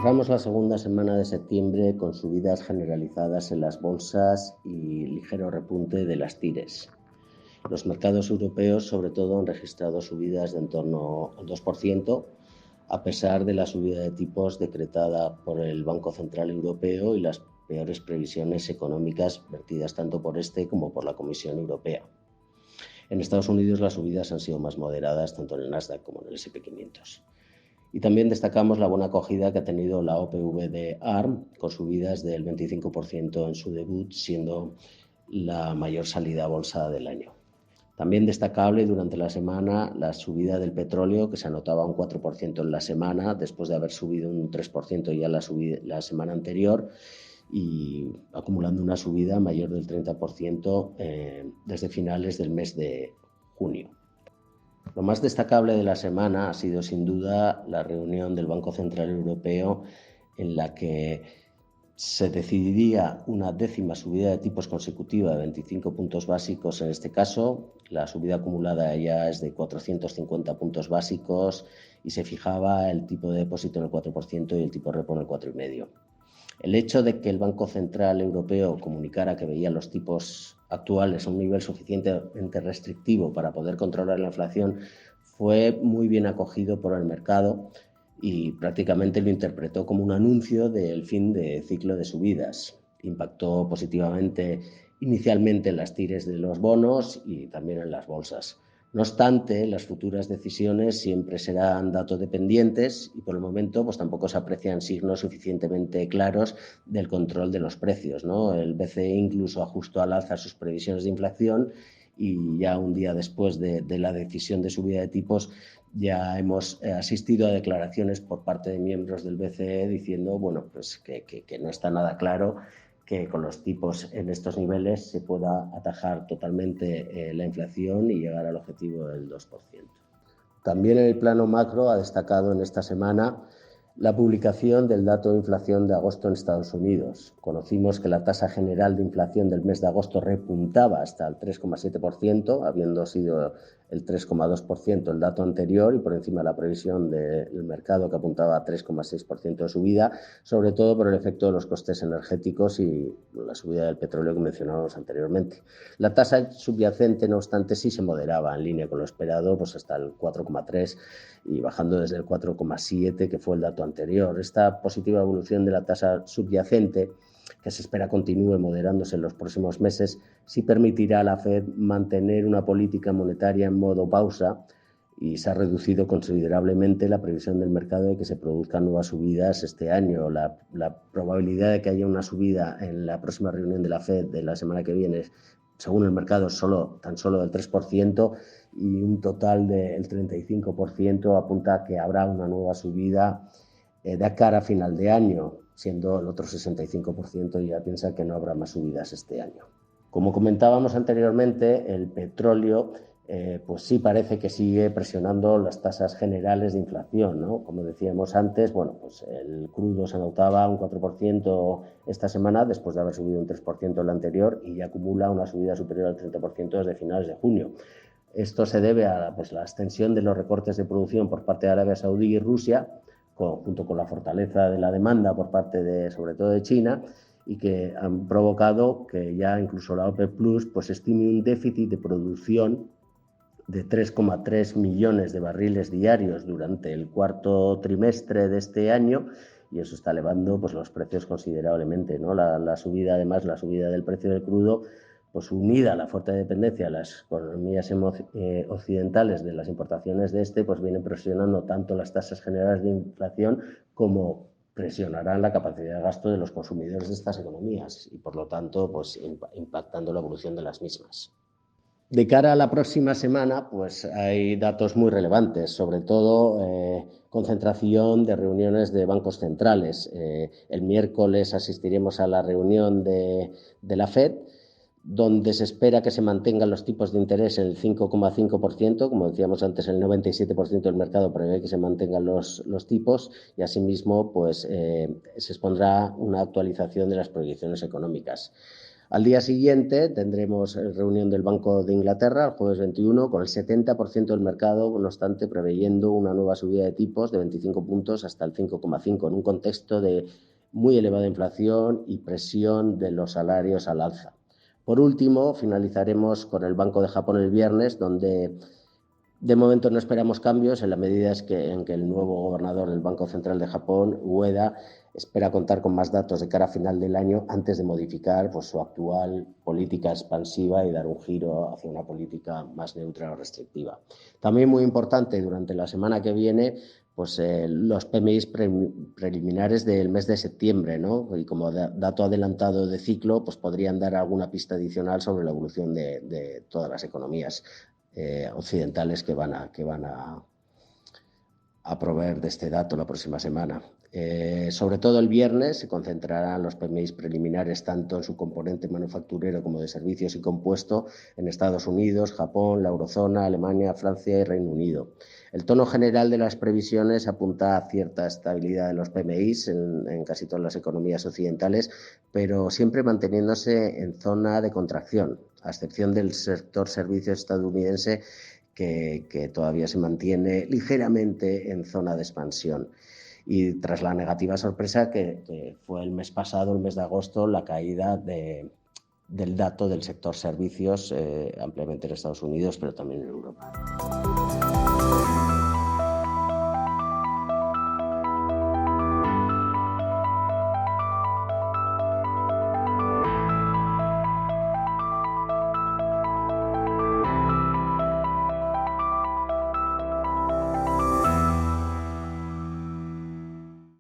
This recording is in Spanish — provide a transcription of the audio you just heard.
Cerramos la segunda semana de septiembre con subidas generalizadas en las bolsas y ligero repunte de las tires. Los mercados europeos, sobre todo, han registrado subidas de en torno al 2%, a pesar de la subida de tipos decretada por el Banco Central Europeo y las peores previsiones económicas vertidas tanto por este como por la Comisión Europea. En Estados Unidos las subidas han sido más moderadas tanto en el Nasdaq como en el S&P 500. Y también destacamos la buena acogida que ha tenido la OPV de ARM, con subidas del 25% en su debut, siendo la mayor salida a bolsa del año. También destacable durante la semana la subida del petróleo, que se anotaba un 4% en la semana, después de haber subido un 3% ya la semana anterior, y acumulando una subida mayor del 30% desde finales del mes de junio. Lo más destacable de la semana ha sido sin duda la reunión del Banco Central Europeo, en la que se decidiría una 10ª subida de tipos consecutiva de 25 puntos básicos. En este caso, la subida acumulada ya es de 450 puntos básicos y se fijaba el tipo de depósito en el 4% y el tipo de repo en el 4,5%. El hecho de que el Banco Central Europeo comunicara que veía los tipos actuales a un nivel suficientemente restrictivo para poder controlar la inflación fue muy bien acogido por el mercado y prácticamente lo interpretó como un anuncio del fin de ciclo de subidas. Impactó positivamente inicialmente en las tires de los bonos y también en las bolsas. No obstante, las futuras decisiones siempre serán datos dependientes y por el momento pues tampoco se aprecian signos suficientemente claros del control de los precios, ¿no? El BCE incluso ajustó al alza sus previsiones de inflación y ya un día después de la decisión de subida de tipos ya hemos asistido a declaraciones por parte de miembros del BCE diciendo bueno, pues que no está nada claro que con los tipos en estos niveles se pueda atajar totalmente la inflación y llegar al objetivo del 2%. También en el plano macro ha destacado en esta semana la publicación del dato de inflación de agosto en Estados Unidos. Conocimos que la tasa general de inflación del mes de agosto repuntaba hasta el 3,7%, habiendo sido el 3,2% el dato anterior y por encima de la previsión del mercado que apuntaba a 3,6% de subida, sobre todo por el efecto de los costes energéticos y la subida del petróleo que mencionábamos anteriormente. La tasa subyacente, no obstante, sí se moderaba en línea con lo esperado, pues hasta el 4,3% y bajando desde el 4,7%, que fue el dato anterior. Esta positiva evolución de la tasa subyacente, que se espera continúe moderándose en los próximos meses, sí permitirá a la Fed mantener una política monetaria en modo pausa y se ha reducido considerablemente la previsión del mercado de que se produzcan nuevas subidas este año. La probabilidad de que haya una subida en la próxima reunión de la Fed de la semana que viene, según el mercado, tan solo del 3%, y un total del 35% apunta a que habrá una nueva subida de cara a final de año, siendo el otro 65% ya piensa que no habrá más subidas este año. Como comentábamos anteriormente, el petróleo pues sí parece que sigue presionando las tasas generales de inflación, ¿no? Como decíamos antes, bueno, pues el crudo se anotaba un 4% esta semana después de haber subido un 3% el anterior y ya acumula una subida superior al 30% desde finales de junio. Esto se debe a pues, la extensión de los recortes de producción por parte de Arabia Saudí y Rusia, junto con la fortaleza de la demanda por parte sobre todo de China, y que han provocado que ya incluso la OPEP Plus pues estime un déficit de producción de 3,3 millones de barriles diarios durante el cuarto trimestre de este año, y eso está elevando pues los precios considerablemente, ¿no? La subida del precio del crudo, pues unida a la fuerte dependencia de las economías occidentales de las importaciones de pues viene presionando tanto las tasas generales de inflación como presionarán la capacidad de gasto de los consumidores de estas economías y por lo tanto pues impactando la evolución de las mismas. De cara a la próxima semana, pues hay datos muy relevantes, sobre todo concentración de reuniones de bancos centrales. El miércoles asistiremos a la reunión de la Fed, donde se espera que se mantengan los tipos de interés en el 5,5%, como decíamos antes, el 97% del mercado prevé que se mantengan los tipos y asimismo pues, se expondrá una actualización de las proyecciones económicas. Al día siguiente tendremos reunión del Banco de Inglaterra, el jueves 21, con el 70% del mercado, no obstante, preveyendo una nueva subida de tipos de 25 puntos hasta el 5,5, en un contexto de muy elevada inflación y presión de los salarios al alza. Por último, finalizaremos con el Banco de Japón el viernes, donde de momento no esperamos cambios en la medida en que el nuevo gobernador del Banco Central de Japón, Ueda, espera contar con más datos de cara a final del año antes de modificar su actual política expansiva y dar un giro hacia una política más neutra o restrictiva. También muy importante durante la semana que viene, los PMI preliminares del mes de septiembre, ¿no? Y como dato adelantado de ciclo, podrían dar alguna pista adicional sobre la evolución de todas las economías occidentales que van a proveer de este dato la próxima semana. Sobre todo el viernes se concentrarán los PMI preliminares tanto en su componente manufacturero como de servicios y compuesto en Estados Unidos, Japón, la eurozona, Alemania, Francia y Reino Unido. El tono general de las previsiones apunta a cierta estabilidad de los PMI en casi todas las economías occidentales, pero siempre manteniéndose en zona de contracción, a excepción del sector servicios estadounidense, que todavía se mantiene ligeramente en zona de expansión. Y tras la negativa sorpresa que fue el mes pasado, el mes de agosto, la caída del dato del sector servicios ampliamente en Estados Unidos, pero también en Europa.